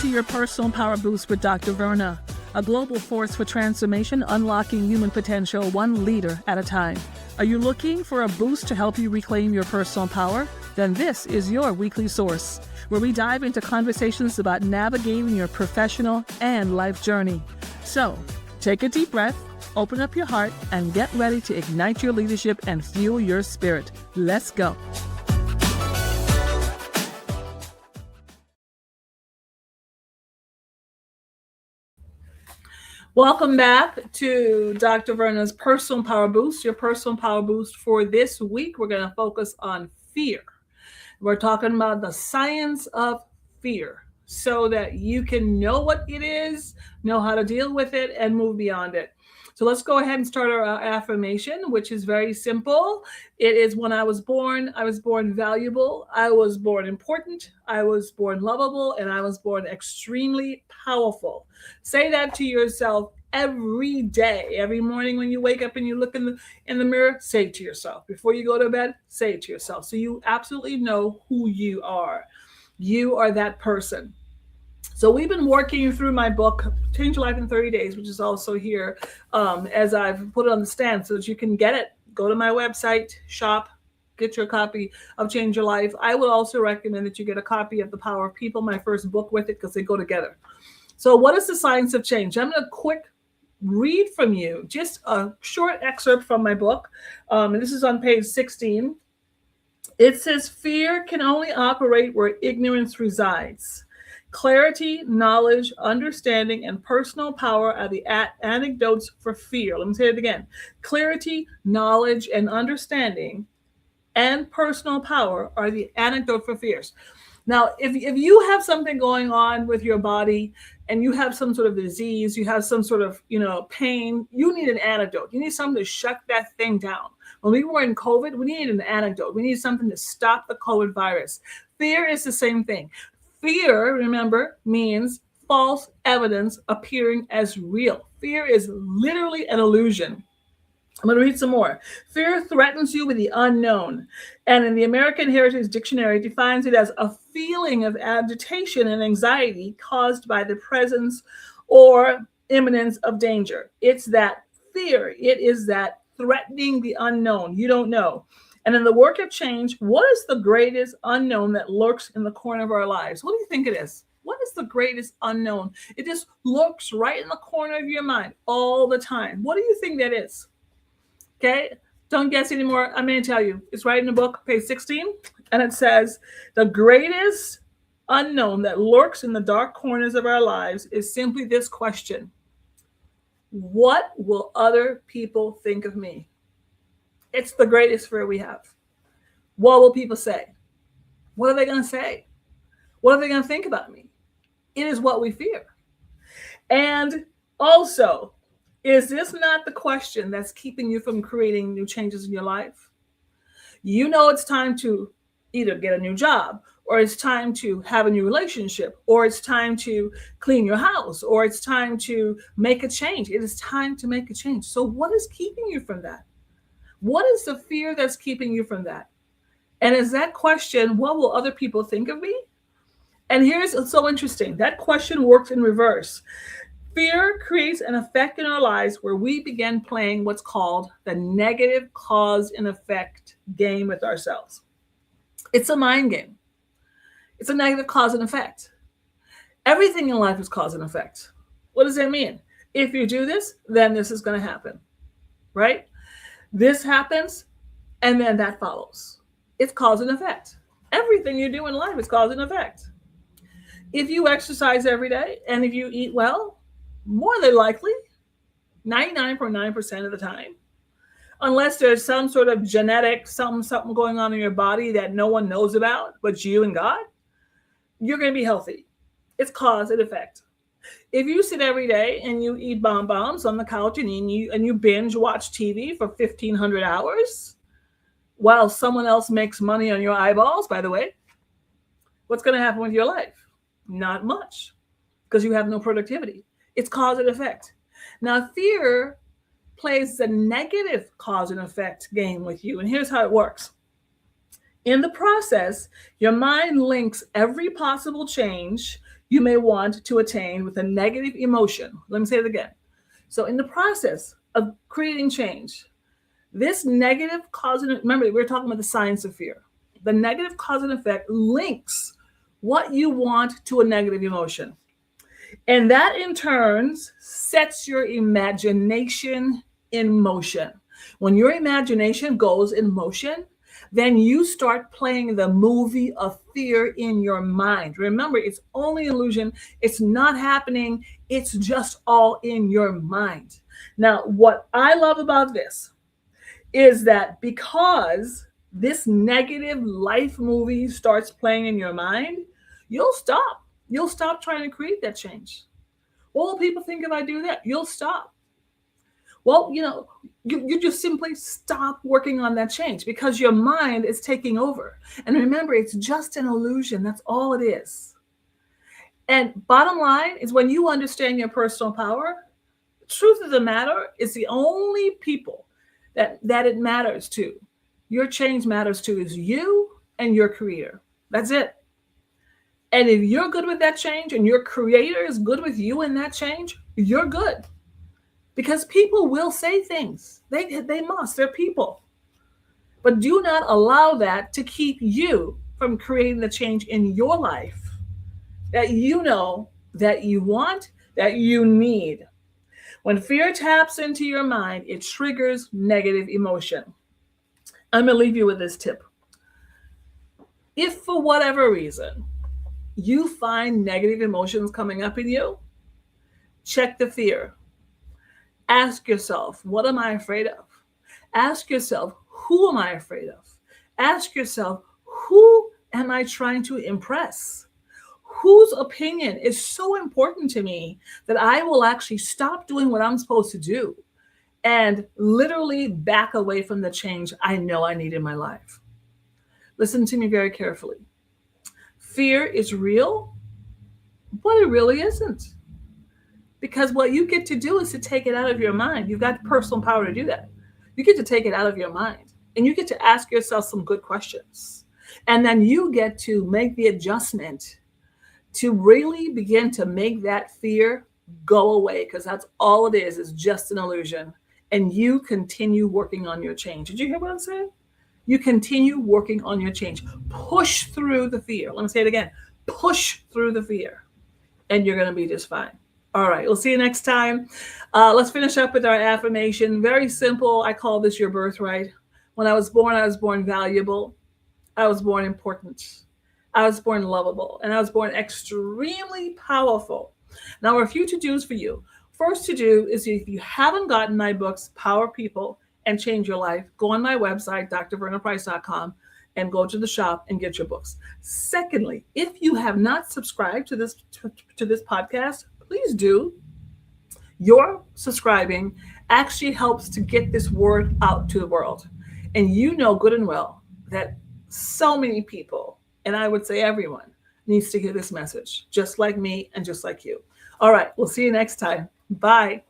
to your Personal Power Boost with Dr. Verna, a global force for transformation, unlocking human potential one leader at a time. Are you looking for a boost to help you reclaim your personal power? Then this is your weekly source, where we dive into conversations about navigating your professional and life journey. So, take a deep breath, open up your heart, and get ready to ignite your leadership and fuel your spirit. Let's go. Welcome back to Dr. Verna's Personal Power Boost, your personal power boost for this week. We're going to focus on fear. We're talking about the science of fear so that you can know what it is, know how to deal with it, and move beyond it. So let's go ahead and start our affirmation, which is very simple. It is: when I was born valuable, I was born important, I was born lovable, and I was born extremely powerful. Say that to yourself every day. Every morning when you wake up and you look in the mirror, say it to yourself. Before you go to bed, say it to yourself. So you absolutely know who you are. You are that person. So we've been working through my book, Change Your Life in 30 Days, which is also here as I've put it on the stand so that you can get it. Go to my website, shop, get your copy of Change Your Life. I would also recommend that you get a copy of The Power of People, my first book, with it, because they go together. So what is the science of change? I'm going to quick read from you just a short excerpt from my book. And this is on page 16. It says, fear can only operate where ignorance resides. Clarity, knowledge, understanding, and personal power are the antidotes for fear. Let me say it again. Clarity, knowledge, and understanding and personal power are the antidote for fears. Now, if you have something going on with your body and you have some sort of disease, you have some sort of, pain, you need an antidote. You need something to shut that thing down. When we were in COVID, we needed an antidote. We needed something to stop the COVID virus. Fear is the same thing. Fear, remember, means false evidence appearing as real. Fear is literally an illusion. I'm going to read some more. Fear threatens you with the unknown. And in the American Heritage Dictionary, it defines it as a feeling of agitation and anxiety caused by the presence or imminence of danger. It's that fear. It is that threatening the unknown. You don't know. And in the work of change, what is the greatest unknown that lurks in the corner of our lives? What do you think it is? What is the greatest unknown? It just lurks right in the corner of your mind all the time. What do you think that is? Okay, don't guess anymore. I'm going to tell you. It's right in the book, page 16. And it says, the greatest unknown that lurks in the dark corners of our lives is simply this question: what will other people think of me? It's the greatest fear we have. What will people say? What are they going to say? What are they going to think about me? It is what we fear. And also, is this not the question that's keeping you from creating new changes in your life? You know it's time to either get a new job, or it's time to have a new relationship, or it's time to clean your house, or it's time to make a change. It is time to make a change. So what is keeping you from that? What is the fear that's keeping you from that? And is that question, what will other people think of me? And here's what's so interesting. That question works in reverse. Fear creates an effect in our lives where we begin playing what's called the negative cause and effect game with ourselves. It's a mind game. It's a negative cause and effect. Everything in life is cause and effect. What does that mean? If you do this, then this is going to happen, right? This happens, and then that follows. It's cause and effect. Everything you do in life is cause and effect. If you exercise every day and if you eat well, more than likely, 99.9% of the time, unless there's some sort of genetic, something going on in your body that no one knows about but you and God, you're going to be healthy. It's cause and effect. If you sit every day and you eat bonbons on the couch and you binge watch TV for 1,500 hours while someone else makes money on your eyeballs, by the way, what's going to happen with your life? Not much, because you have no productivity. It's cause and effect. Now, fear plays the negative cause and effect game with you. And here's how it works. In the process, your mind links every possible change you may want to attain with a negative emotion. Let me say it again. So, in the process of creating change, this negative cause and remember, we're talking about the science of fear. The negative cause and effect links what you want to a negative emotion. And that in turn sets your imagination in motion. When your imagination goes in motion, then you start playing the movie of fear in your mind. Remember, it's only illusion. It's not happening. It's just all in your mind. Now, what I love about this is that because this negative life movie starts playing in your mind, you'll stop. You'll stop trying to create that change. What will people think if I do that? You'll stop. Well, you just simply stop working on that change because your mind is taking over. And remember, it's just an illusion. That's all it is. And bottom line is when you understand your personal power, the truth of the matter is the only people that it matters to, your change matters to, is you and your creator. That's it. And if you're good with that change and your creator is good with you in that change, you're good. Because people will say things. They must. They're people. But do not allow that to keep you from creating the change in your life that you know, that you want, that you need. When fear taps into your mind, it triggers negative emotion. I'm going to leave you with this tip. If for whatever reason you find negative emotions coming up in you, check the fear. Ask yourself, what am I afraid of? Ask yourself, who am I afraid of? Ask yourself, who am I trying to impress? Whose opinion is so important to me that I will actually stop doing what I'm supposed to do and literally back away from the change I know I need in my life? Listen to me very carefully. Fear is real, but it really isn't. Because what you get to do is to take it out of your mind. You've got personal power to do that. You get to take it out of your mind and you get to ask yourself some good questions. And then you get to make the adjustment to really begin to make that fear go away, because that's all it is just an illusion. And you continue working on your change. Did you hear what I'm saying? You continue working on your change. Push through the fear. Let me say it again. Push through the fear and you're going to be just fine. All right, we'll see you next time. Let's finish up with our affirmation. Very simple. I call this your birthright. When I was born valuable. I was born important. I was born lovable. And I was born extremely powerful. Now, a few to-dos for you. First to-do is, if you haven't gotten my books, Power People and Change Your Life, go on my website, drvernaprice.com, and go to the shop and get your books. Secondly, if you have not subscribed to this podcast, please do. Your subscribing actually helps to get this word out to the world. And you know good and well that so many people, and I would say everyone, needs to hear this message, just like me and just like you. All right, we'll see you next time. Bye.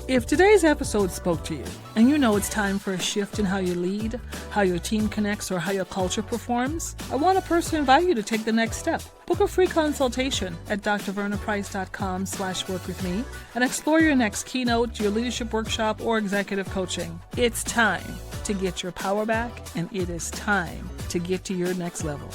If today's episode spoke to you, and you know it's time for a shift in how you lead, how your team connects, or how your culture performs, I want to personally invite you to take the next step. Book a free consultation at drvernaprice.com/workwithme and explore your next keynote, your leadership workshop, or executive coaching. It's time to get your power back, and it is time to get to your next level.